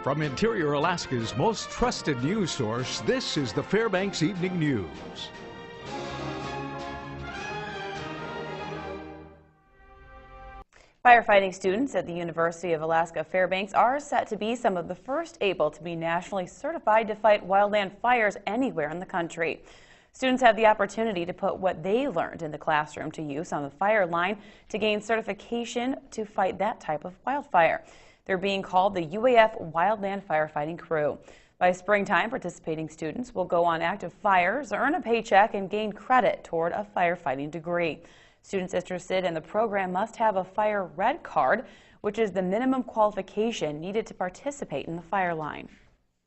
From Interior Alaska's most trusted news source, this is the Fairbanks Evening News. Firefighting students at the University of Alaska Fairbanks are set to be some of the first able to be nationally certified to fight wildland fires anywhere in the country. Students have the opportunity to put what they learned in the classroom to use on the fire line to gain certification to fight that type of wildfire. They're being called the UAF Wildland Firefighting Crew. By springtime, participating students will go on active fires, earn a paycheck, and gain credit toward a firefighting degree. Students interested in the program must have a fire red card, which is the minimum qualification needed to participate in the fire line.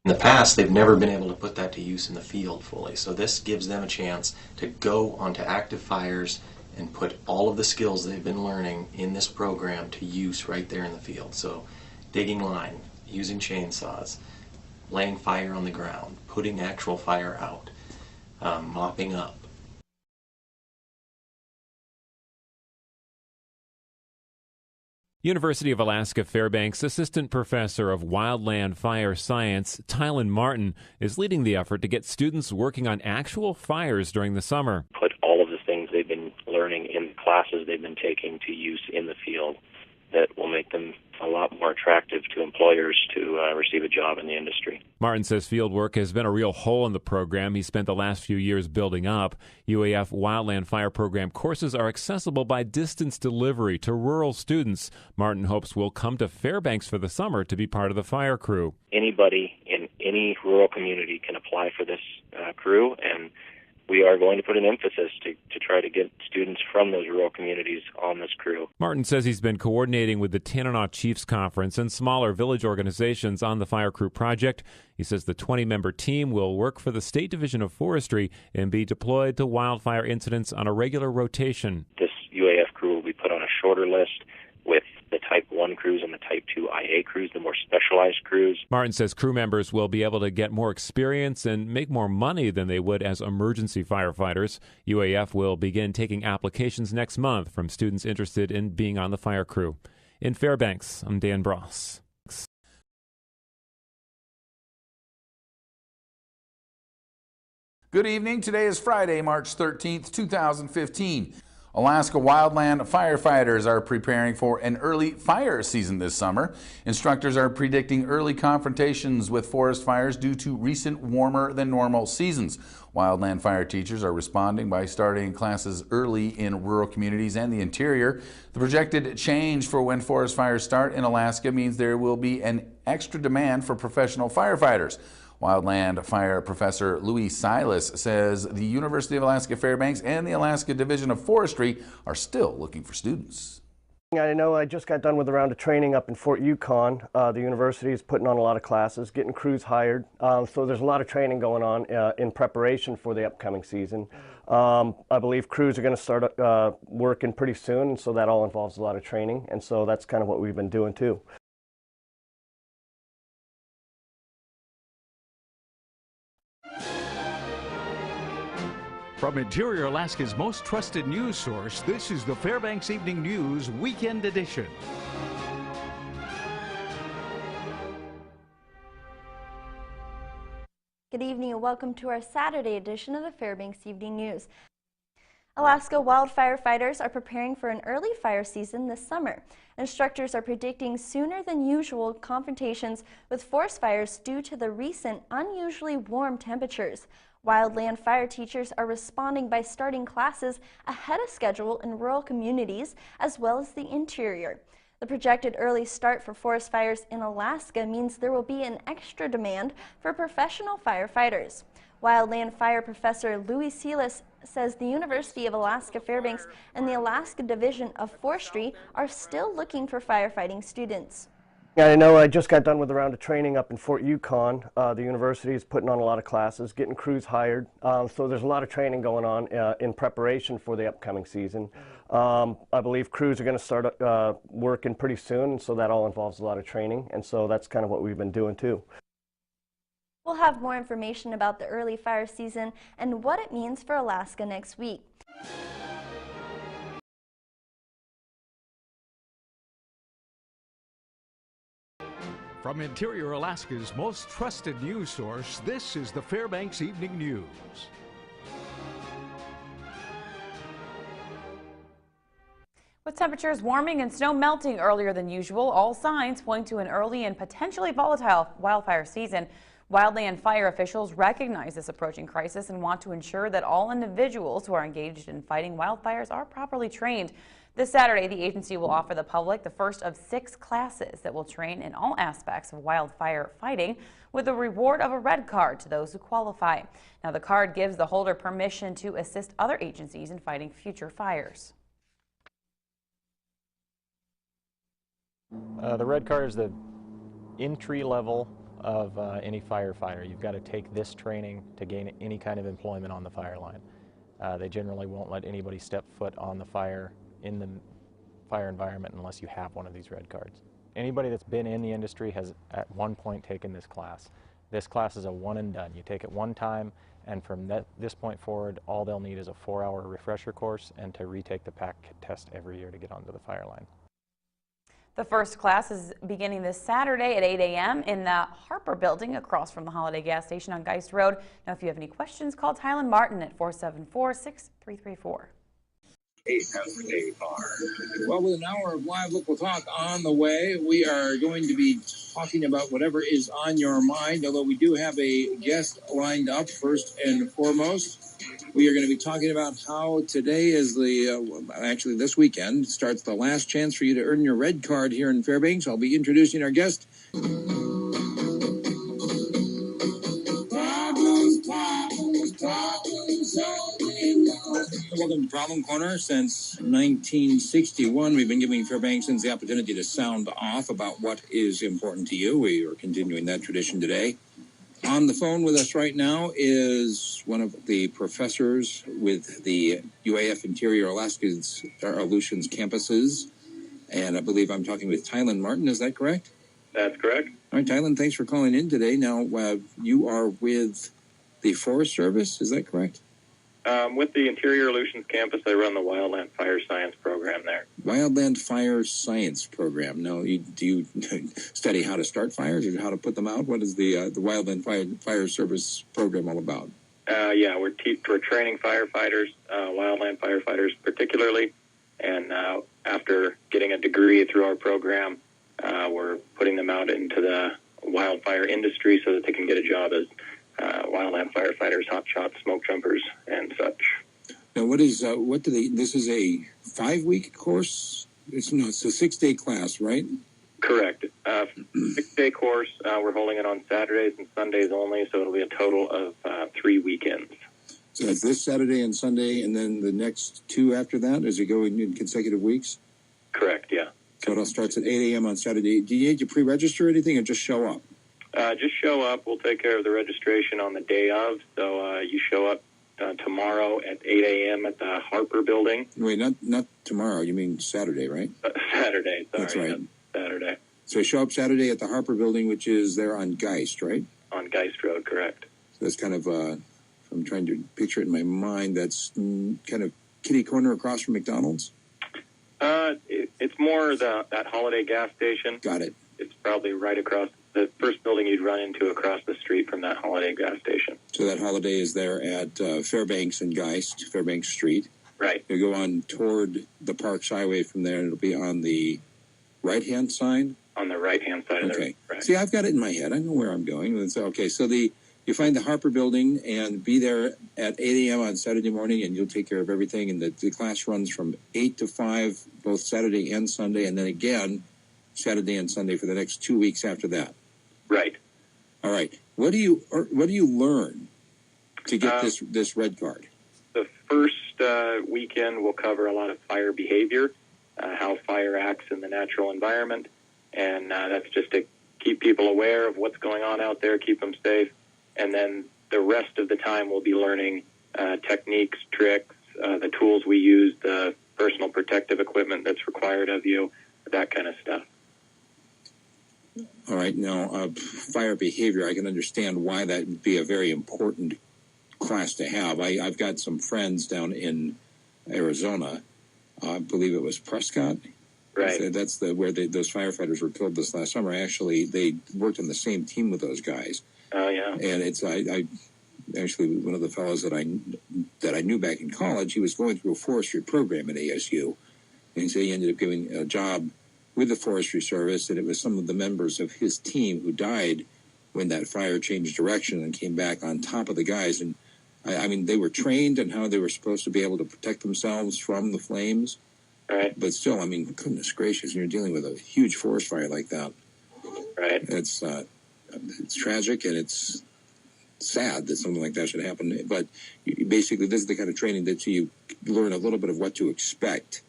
In the past, they've never been able to put that to use in the field fully, so this gives them a chance to go onto active fires and put all of the skills they've been learning in this program to use right there in the field. So digging line, using chainsaws, laying fire on the ground, putting actual fire out, mopping up. University of Alaska Fairbanks Assistant Professor of Wildland Fire Science, Tylen Martin, is leading the effort to get students working on actual fires during the summer. Put all of the things they've been learning in classes they've been taking to use in the field that will make them a lot more attractive to employers to receive a job in the industry. Martin says field work has been a real hole in the program he spent the last few years building up. UAF Wildland Fire Program courses are accessible by distance delivery to rural students. Martin hopes will come to Fairbanks for the summer to be part of the fire crew. Anybody in any rural community can apply for this crew, and we are going to put an emphasis to try to get students from those rural communities on this crew. Martin says he's been coordinating with the Tanana Chiefs Conference and smaller village organizations on the fire crew project. He says the 20-member team will work for the State Division of Forestry and be deployed to wildfire incidents on a regular rotation. This UAF crew will be put on a shorter list with the Type 1 crews and the Type 2 IA crews, the more specialized crews. Martin says crew members will be able to get more experience and make more money than they would as emergency firefighters. UAF will begin taking applications next month from students interested in being on the fire crew. In Fairbanks, I'm Dan Bross. Good evening. Today is Friday, March 13th, 2015. Alaska wildland firefighters are preparing for an early fire season this summer. Instructors are predicting early confrontations with forest fires due to recent warmer than normal seasons. Wildland fire teachers are responding by starting classes early in rural communities and the interior. The projected change for when forest fires start in Alaska means there will be an extra demand for professional firefighters. Wildland Fire Professor Louis Silas says the University of Alaska Fairbanks and the Alaska Division of Forestry are still looking for students. I know I just got done with a round of training up in Fort Yukon. The university is putting on a lot of classes, getting crews hired. So there's a lot of training going on in preparation for the upcoming season. I believe crews are going to start working pretty soon, and so that all involves a lot of training. And so that's kind of what we've been doing too. From Interior Alaska's most trusted news source, this is the Fairbanks Evening News Weekend Edition. Good evening and welcome to our Saturday edition of the Fairbanks Evening News. Alaska wildfire fighters are preparing for an early fire season this summer. Instructors are predicting sooner than usual confrontations with forest fires due to the recent unusually warm temperatures. Wildland fire teachers are responding by starting classes ahead of schedule in rural communities as well as the interior. The projected early start for forest fires in Alaska means there will be an extra demand for professional firefighters. Wildland Fire Professor Louis Silas says the University of Alaska Fairbanks and the Alaska Division of Forestry are still looking for firefighting students. I know I just got done with a round of training up in Fort Yukon. The university is putting on a lot of classes, getting crews hired. So there's a lot of training going on in preparation for the upcoming season. I believe crews are going to start working pretty soon, and so that all involves a lot of training. And so that's kind of what we've been doing too. We'll have more information about the early fire season and what it means for Alaska next week. From Interior Alaska's most trusted news source, this is the Fairbanks Evening News. With temperatures warming and snow melting earlier than usual, all signs point to an early and potentially volatile wildfire season. Wildland fire officials recognize this approaching crisis and want to ensure that all individuals who are engaged in fighting wildfires are properly trained. This Saturday, the agency will offer the public the first of 6 classes that will train in all aspects of wildfire fighting, with the reward of a red card to those who qualify. Now, the card gives the holder permission to assist other agencies in fighting future fires. The red card is the entry level of any firefighter. You've got to take this training to gain any kind of employment on the fire line. They generally won't let anybody step foot on the fire in the fire environment unless you have one of these red cards. Anybody that's been in the industry has at one point taken this class. This class is a one and done. You take it one time, and from this point forward, all they'll need is a 4-hour refresher course and to retake the PAC test every year to get onto the fire line. The first class is beginning this Saturday at 8 a.m. in the Harper Building across from the Holiday Gas Station on Geist Road. Now, if you have any questions, call Tylen Martin at 474-6334. Well, with an hour of live local talk on the way, we are going to be talking about whatever is on your mind, although we do have a guest lined up first and foremost. We are going to be talking about how today is actually this weekend starts the last chance for you to earn your red card here in Fairbanks. I'll be introducing our guest. Welcome to Problem Corner. Since 1961, we've been giving Fairbanksians the opportunity to sound off about what is important to you. We are continuing that tradition today. On the phone with us right now is one of the professors with the UAF Interior Alaska's Aleutians campuses, and I believe I'm talking with Tylen Martin. Is that correct? That's correct. All right, Tylen, thanks for calling in today. Now, you are with the Forest Service, is that correct? With the Interior Aleutians campus, I run the Wildland Fire Science program there. Wildland Fire Science program. Now, do you study how to start fires or how to put them out? What is the Wildland Fire Service program all about? Yeah, we're training firefighters, wildland firefighters particularly, and after getting a degree through our program, we're putting them out into the wildfire industry so that they can get a job as wildland firefighters, hot shots, smoke jumpers, and such. Now, this is a 5-week course? It's a 6-day class, right? Correct. 6-day course. We're holding it on Saturdays and Sundays only, so it'll be a total of 3 weekends. So it's this Saturday and Sunday, and then the next 2 after that, as you go in consecutive weeks? Correct, yeah. So it all starts at 8 a.m. on Saturday. Do you need to pre-register or anything, or just show up? Just show up. We'll take care of the registration on the day of. So you show up tomorrow at 8 a.m. at the Harper Building. Wait, not tomorrow. You mean Saturday, right? Saturday. Sorry. That's right. Saturday. So show up Saturday at the Harper Building, which is there on Geist, right? On Geist Road, correct. So that's kind of, I'm trying to picture it in my mind, that's kind of kitty corner across from McDonald's? It's more that Holiday gas station. Got it. It's probably right across the first building you'd run into across the street from that Holiday gas station. So that Holiday is there at Fairbanks and Geist, Fairbanks Street. Right. You go on toward the Parks Highway from there, and it'll be on the right-hand side? On the right-hand side of the road. Right. See, I've got it in my head. I know where I'm going. Okay, so you find the Harper Building and be there at 8 a.m. on Saturday morning, and you'll take care of everything. And the class runs from 8 to 5, both Saturday and Sunday, and then again Saturday and Sunday for the next 2 weeks after that. Right. All right. What do you learn to get this red card? The first weekend will cover a lot of fire behavior, how fire acts in the natural environment, and that's just to keep people aware of what's going on out there, keep them safe. And then the rest of the time we'll be learning techniques, tricks, the tools we use, the personal protective equipment that's required of you, that kind of stuff. All right. Now, fire behavior, I can understand why that would be a very important class to have. I've got some friends down in Arizona. I believe it was Prescott. Right. So that's where those firefighters were killed this last summer. Actually, they worked on the same team with those guys. Oh, yeah. And it's I actually, one of the fellows that I knew back in college, he was going through a forestry program at ASU, and so he ended up getting a job with the Forestry Service, and it was some of the members of his team who died when that fire changed direction and came back on top of the guys. And I mean, they were trained on how they were supposed to be able to protect themselves from the flames. Right. But still, I mean, goodness gracious, you're dealing with a huge forest fire like that. Right. It's tragic, and it's sad that something like that should happen. But basically, this is the kind of training that you learn a little bit of what to expect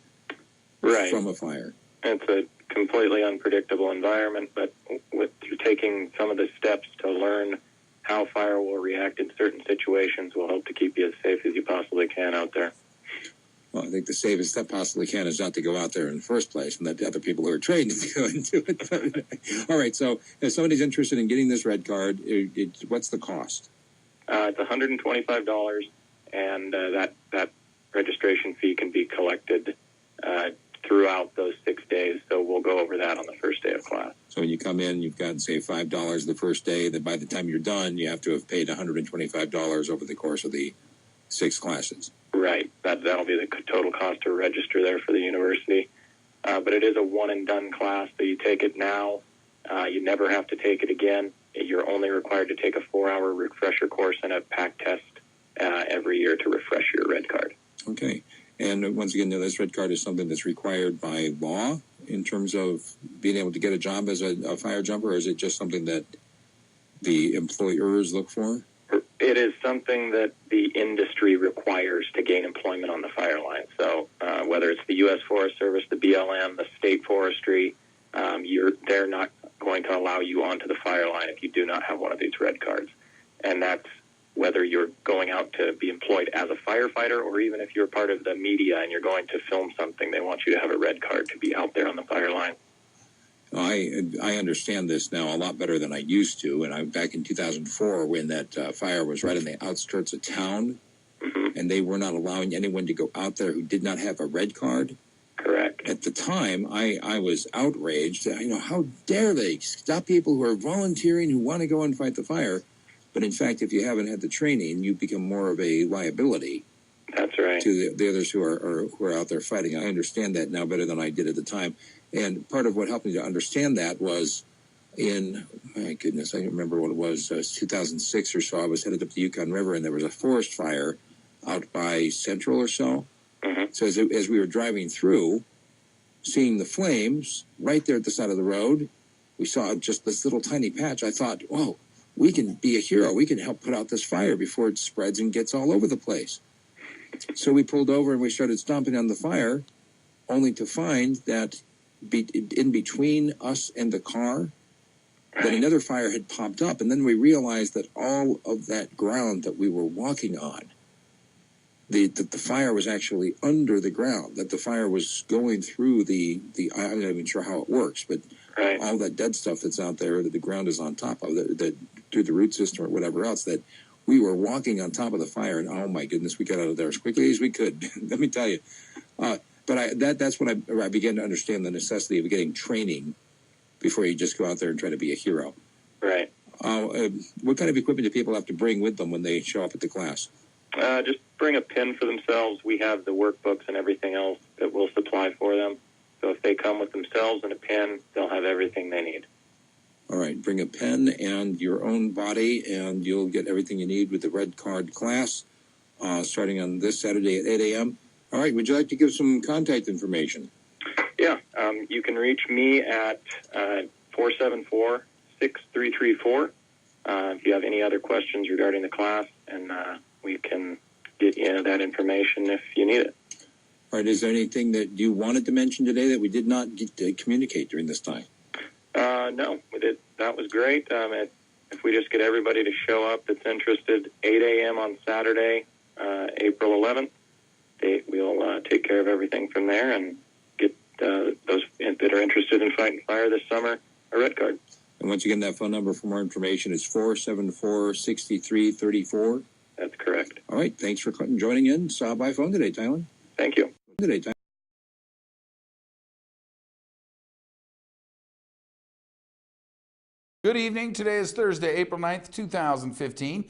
from a fire. It's a completely unpredictable environment, but through taking some of the steps to learn how fire will react in certain situations, will help to keep you as safe as you possibly can out there. Well, I think the safest step possibly can is not to go out there in the first place and let the other people who are trained to go into it. All right, so if somebody's interested in getting this red card, what's the cost? It's $125, and that registration fee can be collected throughout those 6 days, so we'll go over that on the first day of class. So when you come in, you've got, say, $5 the first day, then by the time you're done, you have to have paid $125 over the course of the 6 classes. Right. That'll be the total cost to register there for the university. But it is a one-and-done class, so you take it now. You never have to take it again. You're only required to take a 4-hour refresher course and a PAC test every year to refresh your red card. Okay. And once again, this red card is something that's required by law in terms of being able to get a job as a fire jumper, or is it just something that the employers look for? It is something that the industry requires to gain employment on the fire line. So whether it's the U.S. Forest Service, the BLM, the state forestry, they're not going to allow you onto the fire line if you do not have one of these red cards. And that's whether you're going out to be employed as a firefighter, or even if you're part of the media and you're going to film something, they want you to have a red card to be out there on the fire line. I understand this now a lot better than I used to. And back in 2004, when that fire was right in the outskirts of town, and they were not allowing anyone to go out there who did not have a red card. Correct. At the time, I was outraged. How dare they stop people who are volunteering, who want to go and fight the fire? But in fact, if you haven't had the training, you become more of a liability. That's right. To the others who are out there fighting. I understand that now better than I did at the time. And part of what helped me to understand that was my goodness, I don't remember what it was, 2006 or so. I was headed up the Yukon River, and there was a forest fire out by Central or so. Mm-hmm. So as we were driving through, seeing the flames right there at the side of the road, we saw just this little tiny patch. I thought, whoa, we can be a hero. We can help put out this fire before it spreads and gets all over the place. So we pulled over and we started stomping on the fire, only to find that in between us and the car, that another fire had popped up. And then we realized that all of that ground that we were walking on, that the fire was actually under the ground, that the fire was going through I'm not even sure how it works, but all that dead stuff that's out there that the ground is on top of, that through the root system or whatever else, that we were walking on top of the fire, and oh my goodness, we got out of there as quickly as we could. Let me tell you. But that's when I began to understand the necessity of getting training before you just go out there and try to be a hero. Right. What kind of equipment do people have to bring with them when they show up at the class? Just bring a pen for themselves. We have the workbooks and everything else that we'll supply for them. So if they come with themselves and a pen, they'll have everything they need. All right, bring a pen and your own body, and you'll get everything you need with the Red Card class, starting on this Saturday at 8 a.m. All right, would you like to give some contact information? Yeah, you can reach me at 474-6334 if you have any other questions regarding the class, and we can get you that information if you need it. All right, is there anything that you wanted to mention today that we did not get to communicate during this time? No, we did. That was great. If we just get everybody to show up that's interested, 8 a.m. on Saturday, April 11th, we'll take care of everything from there and get those that are interested in fighting fire this summer a red card. And once again, that phone number for more information is 474-6334. That's correct. All right, thanks for joining in. By phone today, Tylen. Thank you. Good evening. Today is Thursday, April 9th, 2015.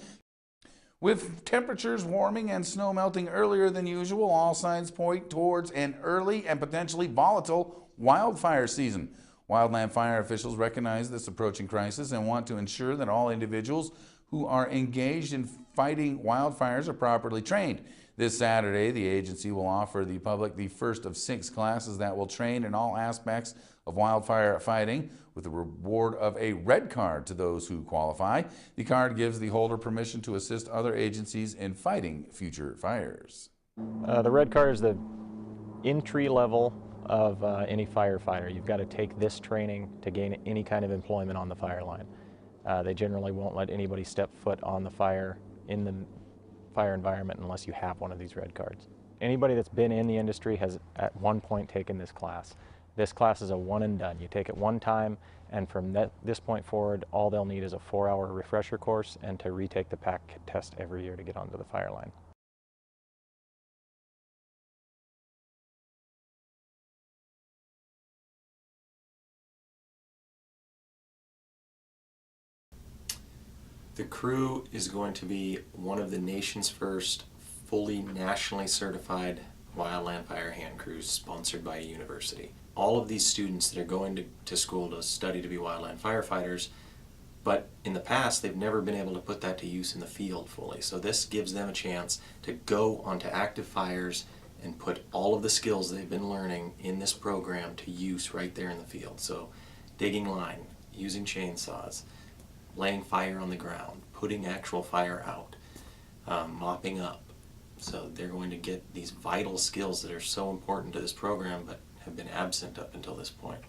With temperatures warming and snow melting earlier than usual, all signs point towards an early and potentially volatile wildfire season. Wildland fire officials recognize this approaching crisis and want to ensure that all individuals who are engaged in fighting wildfires are properly trained. This Saturday, the agency will offer the public the first of 6 classes that will train in all aspects of wildfire fighting, with the reward of a red card to those who qualify. The card gives the holder permission to assist other agencies in fighting future fires. The red card is the entry level of any firefighter. You've got to take this training to gain any kind of employment on the fire line. They generally won't let anybody step foot on the fire in the fire environment unless you have one of these red cards. Anybody that's been in the industry has at one point taken this class. This class is a one and done. You take it one time, and from this point forward, all they'll need is a 4-hour refresher course and to retake the PAC test every year to get onto the fire line. The crew is going to be one of the nation's first fully nationally certified wildland fire hand crews sponsored by a university. All of these students that are going to school to study to be wildland firefighters, but in the past they've never been able to put that to use in the field fully. So this gives them a chance to go onto active fires and put all of the skills they've been learning in this program to use right there in the field. So digging line, using chainsaws, laying fire on the ground, putting actual fire out, mopping up. So they're going to get these vital skills that are so important to this program but have been absent up until this point.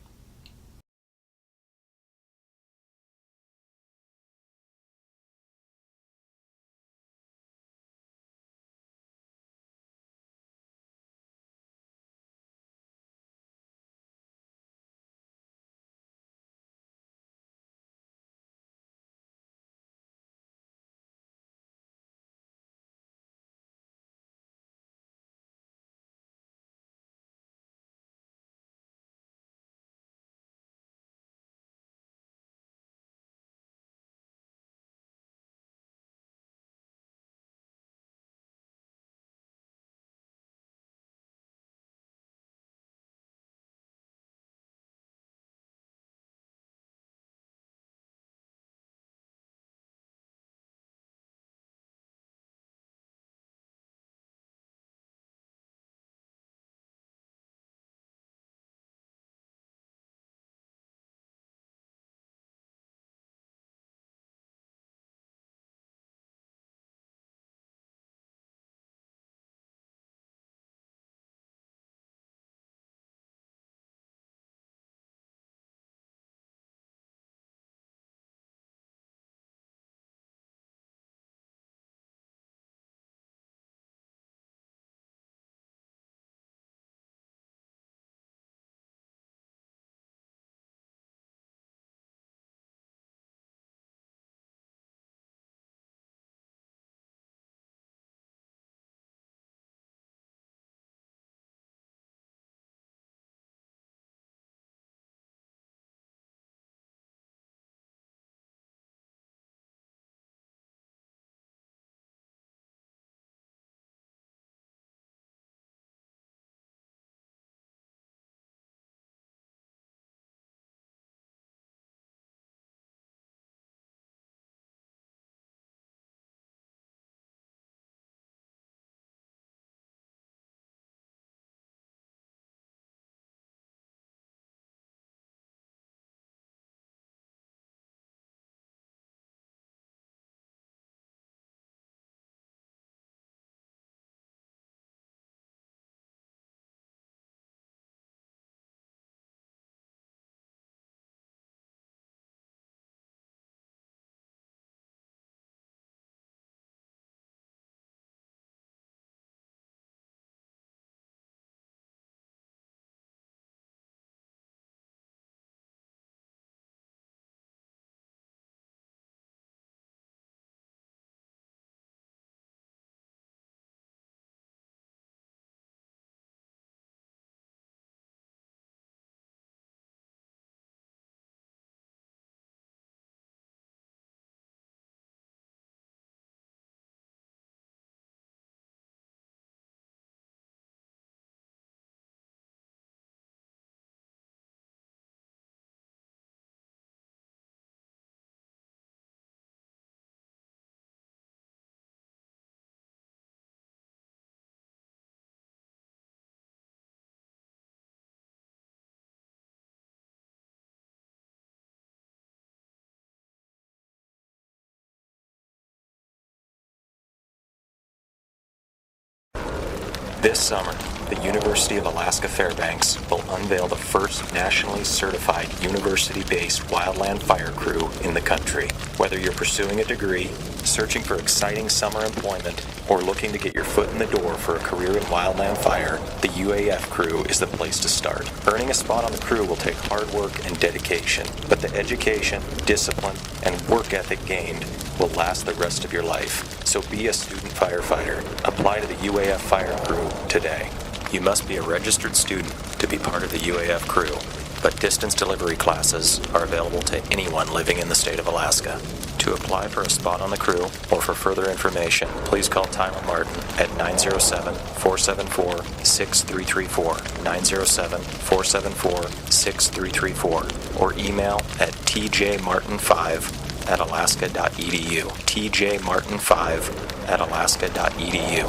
This summer, the University of Alaska Fairbanks will unveil the first nationally certified university-based wildland fire crew in the country. Whether you're pursuing a degree, searching for exciting summer employment, or looking to get your foot in the door for a career in wildland fire, the UAF crew is the place to start. Earning a spot on the crew will take hard work and dedication, but the education, discipline, and work ethic gained will last the rest of your life. So be a student firefighter. Apply to the UAF fire crew today. You must be a registered student to be part of the UAF crew, but distance delivery classes are available to anyone living in the state of Alaska. To apply for a spot on the crew or for further information, please call Tyler Martin at 907-474-6334, 907-474-6334, or email at tjmartin5@alaska.edu, tjmartin5@alaska.edu.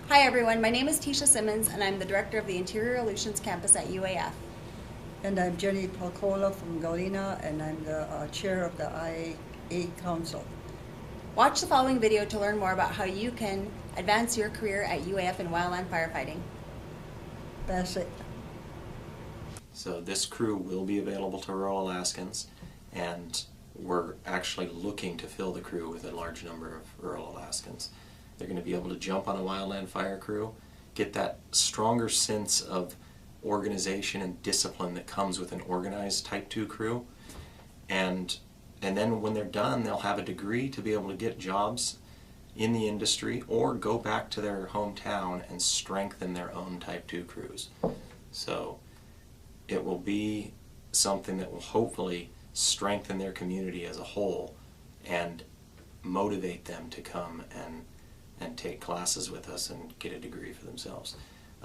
Hi everyone, my name is Tisha Simmons and I'm the Director of the Interior Relations Campus at UAF. And I'm Jenny Palcola from Galena and I'm the Chair of the IA Council. Watch the following video to learn more about how you can advance your career at UAF in wildland firefighting. That's it. So this crew will be available to rural Alaskans, and we're actually looking to fill the crew with a large number of rural Alaskans. They're going to be able to jump on a wildland fire crew, get that stronger sense of organization and discipline that comes with an organized Type 2 crew, and then when they're done, they'll have a degree to be able to get jobs in the industry or go back to their hometown and strengthen their own Type 2 crews. So it will be something that will hopefully strengthen their community as a whole and motivate them to come and take classes with us and get a degree for themselves.